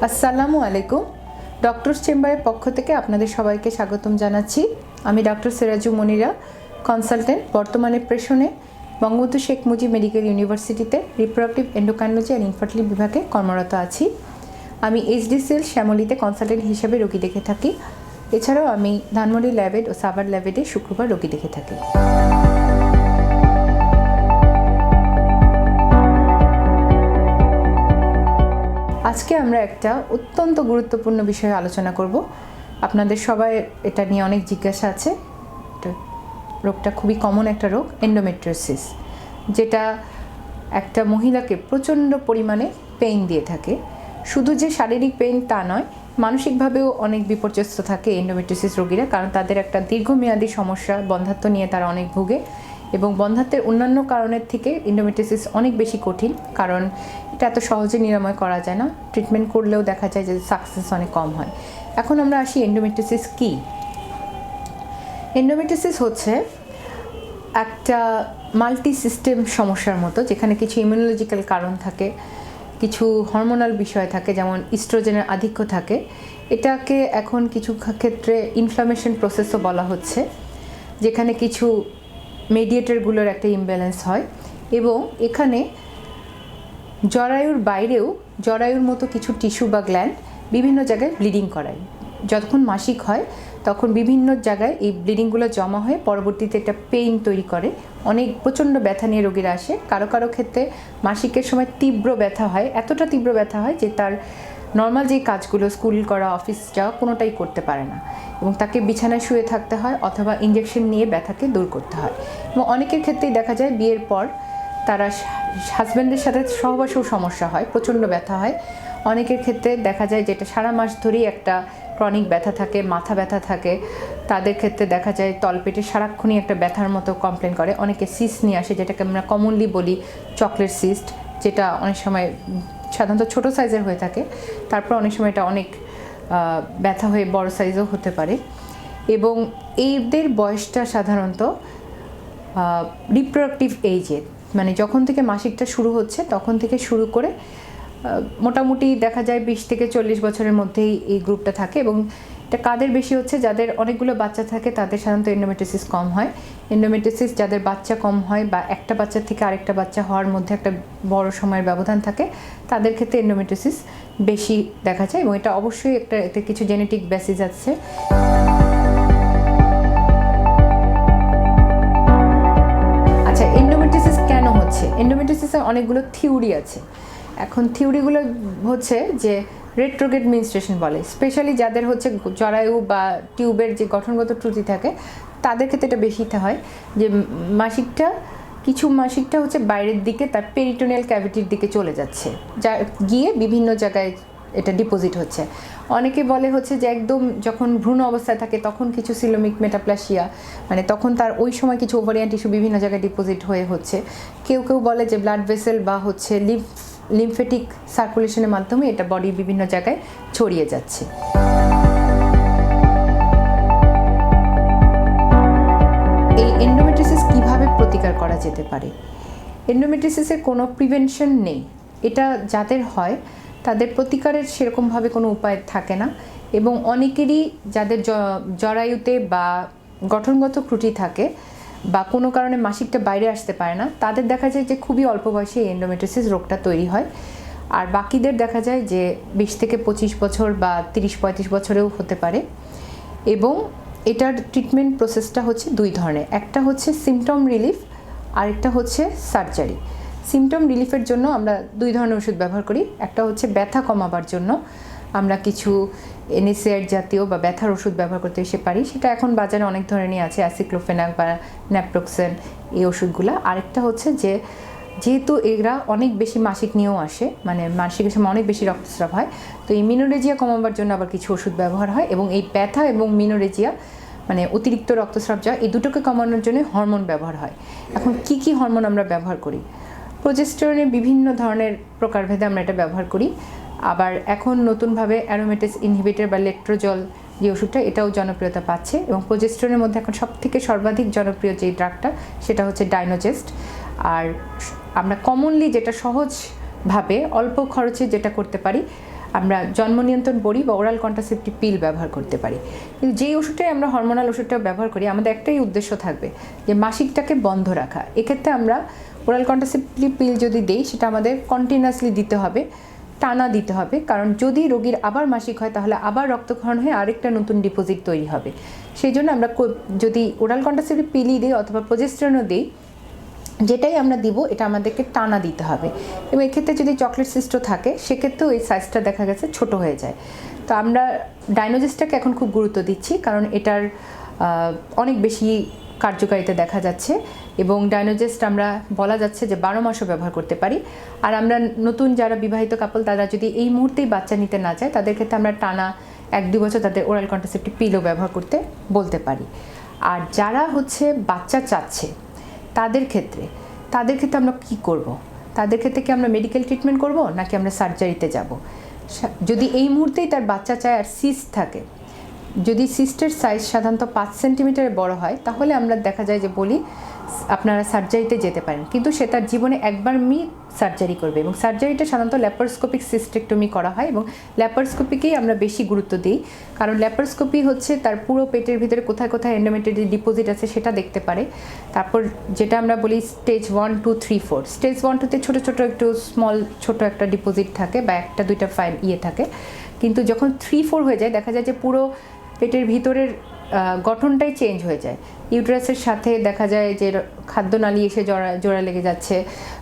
আসসালামু আলাইকুম। ডক্টরস চেম্বারের পক্ষ থেকে আপনাদের সবাইকে স্বাগতম জানাচ্ছি। আমি ডক্টর সিরাজু মনিরা, কনসালটেন্ট, বর্তমানে প্রেষণে বঙ্গবন্ধু শেখ মুজিব মেডিকেল ইউনিভার্সিটিতে রিপ্রোডাক্টিভ এন্ডোক্রাইনোলজি অ্যান্ড ইনফার্টিলিটি বিভাগে কর্মরত আছি। আমি এইচডিসিএল শ্যামলীতে কনসালটেন্ট হিসেবে রোগী দেখে থাকি। এছাড়াও আমি ধানমন্ডি ল্যাবেড ও সাভার ল্যাবেডে শুক্রবার রোগী দেখে থাকি। আজকে আমরা একটা অত্যন্ত গুরুত্বপূর্ণ বিষয়ে আলোচনা করব। আপনাদের সবাই এটা নিয়ে অনেক জিজ্ঞাসা আছে। রোগটা খুবই কমন একটা রোগ, এন্ডোমেট্রিওসিস, যেটা একটা মহিলাকে প্রচণ্ড পরিমাণে পেইন দিয়ে থাকে। শুধু যে শারীরিক পেইন তা নয়, মানসিকভাবেও অনেক বিপর্যস্ত থাকে এন্ডোমেট্রিওসিস রোগীরা, কারণ তাদের একটা দীর্ঘমেয়াদী সমস্যা, বন্ধ্যাত্ব নিয়ে তারা অনেক ভোগে এবং বন্ধ্যাত্বের অন্যান্য কারণের থেকে এন্ডোমেট্রিওসিস অনেক বেশি কঠিন, কারণ এটা এত সহজে নিরাময় করা যায় না। ট্রিটমেন্ট করলেও দেখা যায় যে সাকসেস অনেক কম হয়। এখন আমরা আসি এন্ডোমেট্রিওসিস কী। এন্ডোমেট্রিওসিস হচ্ছে একটা মাল্টি সিস্টেম সমস্যার মতো, যেখানে কিছু ইমিউনোলজিক্যাল কারণ থাকে, কিছু হরমোনাল বিষয় থাকে, যেমন ইস্ট্রোজেনের আধিক্য থাকে। এটাকে এখন কিছু ক্ষেত্রে ইনফ্লামেশন প্রসেসও বলা হচ্ছে, যেখানে কিছু মেডিয়েটরগুলোর একটা ইমব্যালেন্স হয় এবং এখানে জরায়ুর বাইরেও জরায়ুর মতো কিছু টিস্যু বা গ্ল্যান্ড বিভিন্ন জায়গায় ব্লিডিং করায়। যখন মাসিক হয় তখন বিভিন্ন জায়গায় এই ব্লিডিংগুলো জমা হয়ে পরবর্তীতে একটা পেইন তৈরি করে। অনেক প্রচণ্ড ব্যথা নিয়ে রোগীরা আসে। কারো কারো ক্ষেত্রে মাসিকের সময় তীব্র ব্যথা হয়, এতটা তীব্র ব্যথা হয় যে তার নর্মাল যেই কাজগুলো, স্কুল করা, অফিস যাওয়া, কোনোটাই করতে পারে না এবং তাকে বিছানায় শুয়ে থাকতে হয় অথবা ইঞ্জেকশন নিয়ে ব্যথাকে দূর করতে হয়। এবং অনেকের ক্ষেত্রেই দেখা যায় বিয়ের পর তারা হাজব্যান্ডের সাথে সহবাসেও সমস্যা হয়, প্রচণ্ড ব্যথা হয়। অনেকের ক্ষেত্রে দেখা যায় যেটা সারা মাস ধরেই একটা ক্রনিক ব্যথা থাকে, মাথা ব্যথা থাকে। তাদের ক্ষেত্রে দেখা যায় তলপেটে সারাক্ষণই একটা ব্যথার মতো কমপ্লেন করে। অনেকে সিস্ট নিয়ে আসে, যেটাকে আমরা কমনলি বলি চকলেট সিস্ট, যেটা অনেক সময় সাধারণত ছোট সাইজের হয়ে থাকে, তারপর অনেক সময় এটা অনেক ব্যথা হয়ে বড় সাইজও হতে পারে। এবং এদের বয়সটা সাধারণত রিপ্রোডাক্টিভ এইজে, মানে যখন থেকে মাসিকটা শুরু হচ্ছে তখন থেকে শুরু করে মোটামুটি দেখা যায় 20 থেকে 40 বছরের মধ্যেই এই গ্রুপটা থাকে। এবং এটা কাদের বেশি হচ্ছে, যাদের অনেকগুলো বাচ্চা থাকে তাদের সাধারণত এন্ডোমেট্রিওসিস কম হয়। এন্ডোমেট্রিওসিস যাদের বাচ্চা কম হয় বা একটা বাচ্চা থেকে আরেকটা বাচ্চা হওয়ার মধ্যে একটা বড় সময়ের ব্যবধান থাকে, তাদের ক্ষেত্রে এন্ডোমেট্রিওসিস বেশি দেখা যায় এবং এটা অবশ্যই এতে কিছু জেনেটিক বেসিস আছে। আচ্ছা, এন্ডোমেট্রিওসিস কেন হচ্ছে? এন্ডোমেট্রিওসিসের অনেকগুলো থিওরি আছে। এখন থিওরিগুলো হচ্ছে যে রেট্রোগ্রেড মেনস্ট্রুয়েশন বলে, স্পেশালি যাদের হচ্ছে জরায়ু বা টিউবের যে গঠনগত ত্রুটি থাকে তাদের ক্ষেত্রে এটা বেশিতে হয়, যে মাসিকটা হচ্ছে বাইরের দিকে, তার পেরিটোনিয়াল ক্যাভিটির দিকে চলে যাচ্ছে, যা গিয়ে বিভিন্ন জায়গায় এটা ডিপোজিট হচ্ছে। অনেকে বলে হচ্ছে যে একদম যখন ভ্রূণ অবস্থায় থাকে তখন কিছু সিলোমিক মেটাপ্লাসিয়া, মানে তখন তার ওই সময় কিছু ওভারিয়ান টিস্যু বিভিন্ন জায়গায় ডিপোজিট হয়ে হচ্ছে। কেউ বলে যে ব্লাড ভেসেল বা হচ্ছে লিম্ফেটিক সার্কুলেশনের মাধ্যমে এটা বডির বিভিন্ন জায়গায় ছড়িয়ে যাচ্ছে। এই এন্ডোমেট্রিওসিস কিভাবে প্রতিকার করা যেতে পারে? এন্ডোমেট্রিওসিসের কোনো প্রিভেনশন নেই। এটা যাদের হয় তাদের প্রতিকারের সেরকমভাবে কোনো উপায় থাকে না এবং অনেকেরই যাদের জরায়ুতে বা গঠনগত ত্রুটি থাকে বা কোনো কারণে মাসিকটা বাইরে আসতে পারে না, তাদের দেখা যায় যে খুবই অল্প বয়সে এন্ডোমেট্রিওসিস রোগটা তৈরি হয়। আর বাকিদের দেখা যায় যে 20 থেকে 25 বছর বা 30-35 বছরেও হতে পারে। এবং এটার ট্রিটমেন্ট প্রসেসটা হচ্ছে দুই ধরনের, একটা হচ্ছে সিমটম রিলিফ আর একটা হচ্ছে সার্জারি। সিমটম রিলিফের জন্য আমরা দুই ধরনের ওষুধ ব্যবহার করি। একটা হচ্ছে ব্যথা কমাবার জন্য আমরা কিছু NSAID জাতীয় বা ব্যথার ওষুধ ব্যবহার করতে পারি, সেটা এখন বাজারে অনেক ধরনেরই আছে, অ্যাসিক্লোফেনাক বা ন্যাপ্রোক্সেন, এই ওষুধগুলো। আরেকটা হচ্ছে যেহেতু এরা অনেক বেশি মাসিক নিয়েও আসে, মানে মাসিকের সময় অনেক বেশি রক্তস্রাব হয়, তো এই মিনোরেজিয়া কমাবার জন্য আবার কিছু ওষুধ ব্যবহার হয়। এবং এই ব্যথা এবং মিনোরেজিয়া, মানে অতিরিক্ত রক্তস্রাব যা, এই দুটোকে কমানোর জন্য হরমোন ব্যবহার হয়। এখন কি হরমোন আমরা ব্যবহার করি? প্রোজেস্টেরনের বিভিন্ন ধরনের প্রকারভেদে আমরা এটা ব্যবহার করি। আবার এখন নতুনভাবে অ্যারোমেটেস ইনহিবিটর বা লেট্রোজল যে ওষুধটা, এটাও জনপ্রিয়তা পাচ্ছে। এবং প্রোজেস্টেরনের মধ্যে এখন সবথেকে সর্বাধিক জনপ্রিয় যে ড্রাগটা সেটা হচ্ছে ডাইনোজেস্ট। আর আমরা কমনলি যেটা সহজভাবে অল্প খরচে যেটা করতে পারি, আমরা জন্ম নিয়ন্ত্রণ বড়ি বা ওরাল কন্ট্রাসেপটিভ পিল ব্যবহার করতে পারি। কিন্তু যেই ওষুধটাই আমরা হরমোনাল ওষুধটা ব্যবহার করি, আমাদের একটাই উদ্দেশ্য থাকবে যে মাসিকটাকে বন্ধ রাখা। এক্ষেত্রে আমরা ওরাল কন্ট্রাসেপটিভ পিল যদি দিই, সেটা আমাদের কন্টিনিউয়াসলি দিতে হবে, টানা দিতে হবে। কারণ যদি রোগীর আবার মাসিক হয়, তাহলে আবার রক্তক্ষরণ হয়ে আরেকটা নতুন ডিপোজিট তৈরি হবে। সেই জন্য আমরা যদি ওরাল কন্ট্রাসেপটিভ পিলই দিই অথবা প্রজেস্টেরনও দিই, যেটাই আমরা দিব এটা আমাদেরকে টানা দিতে হবে। এবং এক্ষেত্রে যদি চকলেট সিস্টও থাকে, সেক্ষেত্রেও এই সাইজটা দেখা গেছে ছোট হয়ে যায়। তো আমরা ডাইনোজেস্টটাকে এখন খুব গুরুত্ব দিচ্ছি, কারণ এটার অনেক বেশি কার্যকারিতা দেখা যাচ্ছে এবং ডাইনোজেস্ট আমরা বলা যাচ্ছে যে 12 মাসও ব্যবহার করতে পারি। আর আমরা নতুন যারা বিবাহিত কাপল, তারা যদি এই মুহূর্তেই বাচ্চা নিতে না চায়, তাদের ক্ষেত্রে আমরা টানা 1-2 বছর তাদের ওরাল কন্ট্রাসেপটিভ পিলও ব্যবহার করতে বলতে পারি। আর যারা বাচ্চা চাচ্ছে, তাদের ক্ষেত্রে আমরা কি করব? তাদের ক্ষেত্রে কি আমরা মেডিকেল ট্রিটমেন্ট করব, নাকি আমরা সার্জারিতে যাব? যদি এই মুহূর্তেই তার বাচ্চা চায় আর সিস্ট থাকে, যদি সিস্টের সাইজ সাধারণত 5 সেন্টিমিটারের বড় হয়, তাহলে আমরা দেখা যায় যে বলি আপনারা সার্জারিতে যেতে পারেন। কিন্তু সে তার জীবনে একবার সার্জারি করবে এবং সার্জারিটা সাধারণত ল্যাপারোস্কোপিক সিস্টেক্টমি করা হয় এবং ল্যাপারোস্কোপিকেই আমরা বেশি গুরুত্ব দিই। কারণ ল্যাপারোস্কোপি তার পুরো পেটের ভিতরে কোথায় কোথায় এন্ডোমেট্রিয়াল ডিপোজিট আছে সেটা দেখতে পারে। তারপর যেটা আমরা বলি স্টেজ 1, 2, 3, 4। স্টেজ 1, 2তে ছোটো ছোটো একটু ছোটো একটা ডিপোজিট থাকে বা 1-2টা ফাইল থাকে। কিন্তু যখন 3-4 হয়ে যায়, দেখা যায় যে পুরো পেটের ভিতরের গঠনটাই চেঞ্জ হয়ে যায়। ইউটেরাসের সাথে দেখা যায় যে খাদ্যনালী এসে জোড়া লেগে যাচ্ছে,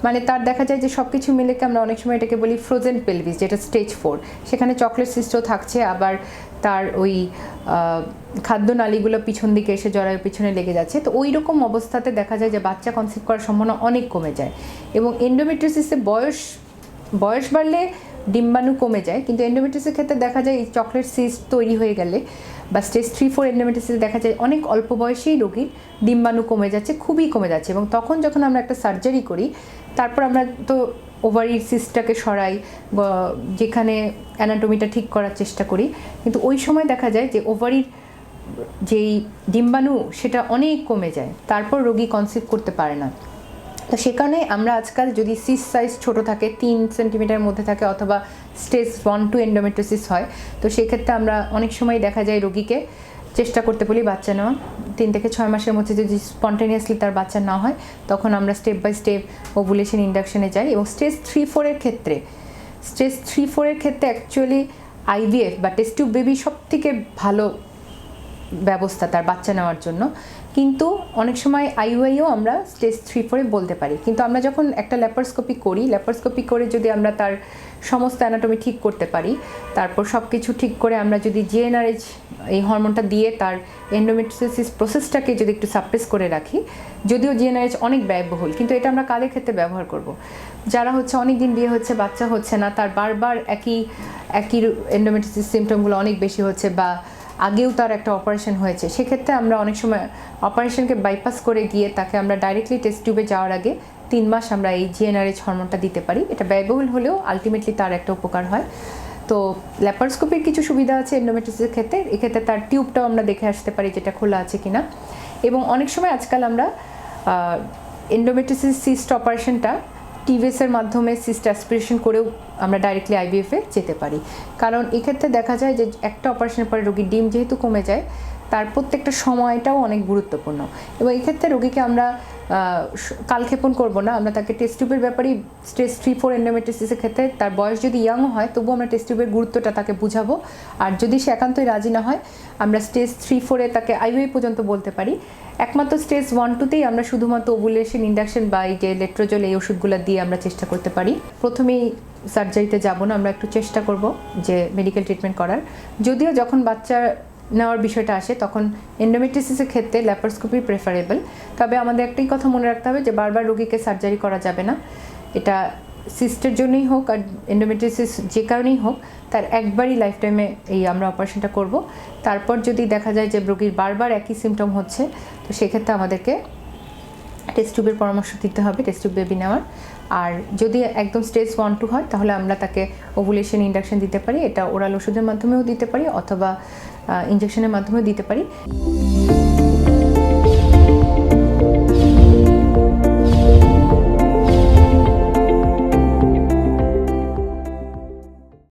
মানে তার দেখা যায় যে সব কিছু মিলে আমরা অনেক সময় এটাকে বলি ফ্রোজেন পেলভিস, যেটা স্টেজ 4। সেখানে চকলেট সিস্টও থাকছে, আবার তার ওই খাদ্যনালীগুলো পিছন দিকে এসে জরায়ুর পিছনে লেগে যাচ্ছে। তো ওই রকম অবস্থাতে দেখা যায় যে বাচ্চা কনসিভ করার সম্ভাবনা অনেক কমে যায়। এবং এন্ডোমেট্রিওসিসে বয়স বাড়লে ডিম্বাণু কমে যায়, কিন্তু এন্ডোমেট্রিওসিসের ক্ষেত্রে দেখা যায় এই চকলেট সিস্ট তৈরি হয়ে গেলে বা স্টেজ 3-4 এন্ডোমেট্রিওসিসে দেখা যায় অনেক অল্প বয়সেই রোগীর ডিম্বাণু কমে যাচ্ছে, খুবই কমে যাচ্ছে। এবং তখন যখন আমরা একটা সার্জারি করি, তারপর আমরা তো ওভারির সিস্টটাকে সরাই, যেখানে অ্যানাটমিটা ঠিক করার চেষ্টা করি, কিন্তু ওই সময় দেখা যায় যে ওভারির যেই ডিম্বাণু সেটা অনেক কমে যায়, তারপর রোগী কনসিভ করতে পারে না। তো সেখানে আমরা আজকাল যদি সিস্ট সাইজ ছোট থাকে, 3 সেন্টিমিটারের মধ্যে থাকে, অথবা স্টেজ 1-2 এন্ডোমেট্রিওসিস হয়, তো সেক্ষেত্রে আমরা অনেক সময় দেখা যায় রোগীকে চেষ্টা করতে বলি বাচ্চা নেওয়া। 3 থেকে 6 মাসের মধ্যে যদি স্পন্টেনিয়াসলি তার বাচ্চা না হয়, তখন আমরা স্টেপ বাই স্টেপ ওভুলেশন ইন্ডাকশনে যাই। এবং স্টেজ 3-4 এর ক্ষেত্রে অ্যাকচুয়ালি আইভিএফ বা টেস্ট টিউব বেবি সব থেকে ভালো ব্যবস্থা তার বাচ্চা নেওয়ার জন্য। কিন্তু অনেক সময় আইইউআইও আমরা স্টেজ 3-4 বলতে পারি। কিন্তু আমরা যখন একটা ল্যাপারোস্কোপি করে যদি আমরা তার সমস্ত অ্যানাটমি ঠিক করতে পারি, তারপর সব কিছু ঠিক করে আমরা যদি জিএনআরএইচ এই হরমোনটা দিয়ে তার এন্ডোমেট্রিওসিস প্রসেসটাকে যদি একটু সাপ্রেস করে রাখি, যদিও জিএনআরএইচ অনেক ব্যয়বহুল, কিন্তু এটা আমরা কাদের ক্ষেত্রে ব্যবহার করব? যারা অনেক দিন বিয়ে হচ্ছে, বাচ্চা হচ্ছে না, তার বারবার একই এন্ডোমেট্রিওসিস সিমটমগুলো অনেক বেশি হচ্ছে, বা আগেও তার একটা অপারেশন হয়েছে, সেক্ষেত্রে আমরা অনেক সময় অপারেশনকে বাইপাস করে গিয়ে তাকে আমরা ডাইরেক্টলি টেস্ট টিউবে যাওয়ার আগে 3 মাস আমরা এই জিএনআরএইচ হরমোনটা দিতে পারি। এটা ব্যয়বহুল হলেও আলটিমেটলি তার একটা উপকার হয়। তো ল্যাপারোস্কোপির কিছু সুবিধা আছে এন্ডোমেট্রিওসিসের ক্ষেত্রে। এক্ষেত্রে তার টিউবটাও আমরা দেখে আসতে পারি যেটা খোলা আছে কিনা। এবং অনেক সময় আজকাল আমরা এন্ডোমেট্রিওসিস সিস্ট অপারেশনটা টিভিএসের মাধ্যমে সিস্ট অ্যাসপিরেশন করেও আমরা ডাইরেক্টলি আইভিএফে যেতে পারি। কারণ এক্ষেত্রে দেখা যায় যে একটা অপারেশনের পরে রোগীর ডিম যেহেতু কমে যায়, তার প্রত্যেকটা সময়টাও অনেক গুরুত্বপূর্ণ। এবং এক্ষেত্রে রোগীকে আমরা কালক্ষেপণ করব না, আমরা তাকে টেস্ট টিউবের ব্যাপারেই স্টেজ 3-4 এন্ডোমেট্রিওসিসের ক্ষেত্রে তার বয়স যদি ইয়াংও হয়, তবুও আমরা টেস্ট টিউবের গুরুত্বটা তাকে বুঝাবো। আর যদি সে একান্তই রাজি না হয়, আমরা স্টেজ 3-4 তাকে আইভিএফ পর্যন্ত বলতে পারি। একমাত্র স্টেজ 1-2তেই আমরা শুধুমাত্র ওভুলেশন ইন্ডাকশন বা এই যে লেট্রোজল এই ওষুধগুলো দিয়ে আমরা চেষ্টা করতে পারি। প্রথমেই সার্জারিতে যাব না, আমরা একটু চেষ্টা করব যে মেডিকেল ট্রিটমেন্ট করার। যদিও যখন বাচ্চা নেওয়ার বিষয়টা আসে, তখন এন্ডোমেট্রিওসিসের ক্ষেত্রে ল্যাপারোস্কোপি প্রেফারেবল। তবে আমাদের একটাই কথা মনে রাখতে হবে যে বারবার রোগীকে সার্জারি করা যাবে না। এটা সিস্টের জন্যই হোক আর এন্ডোমেট্রিওসিস যে কারণেই হোক, তার একবারই লাইফ টাইমে এই আমরা অপারেশনটা করব। তারপর যদি দেখা যায় যে রোগীর বারবার একই সিমটম হচ্ছে, তো সেক্ষেত্রে আমাদেরকে টেস্ট টিউবের পরামর্শ দিতে হবে, টেস্ট টিউব বেবি নেওয়ার। আর যদি একদম স্টেজ 1-2 হয়, তাহলে আমরা তাকে ওভুলেশন ইন্ডাকশন দিতে পারি। এটা ওরাল ওষুধের মাধ্যমেও দিতে পারি, অথবা ইনজেকশনের মাধ্যমেও দিতে পারি।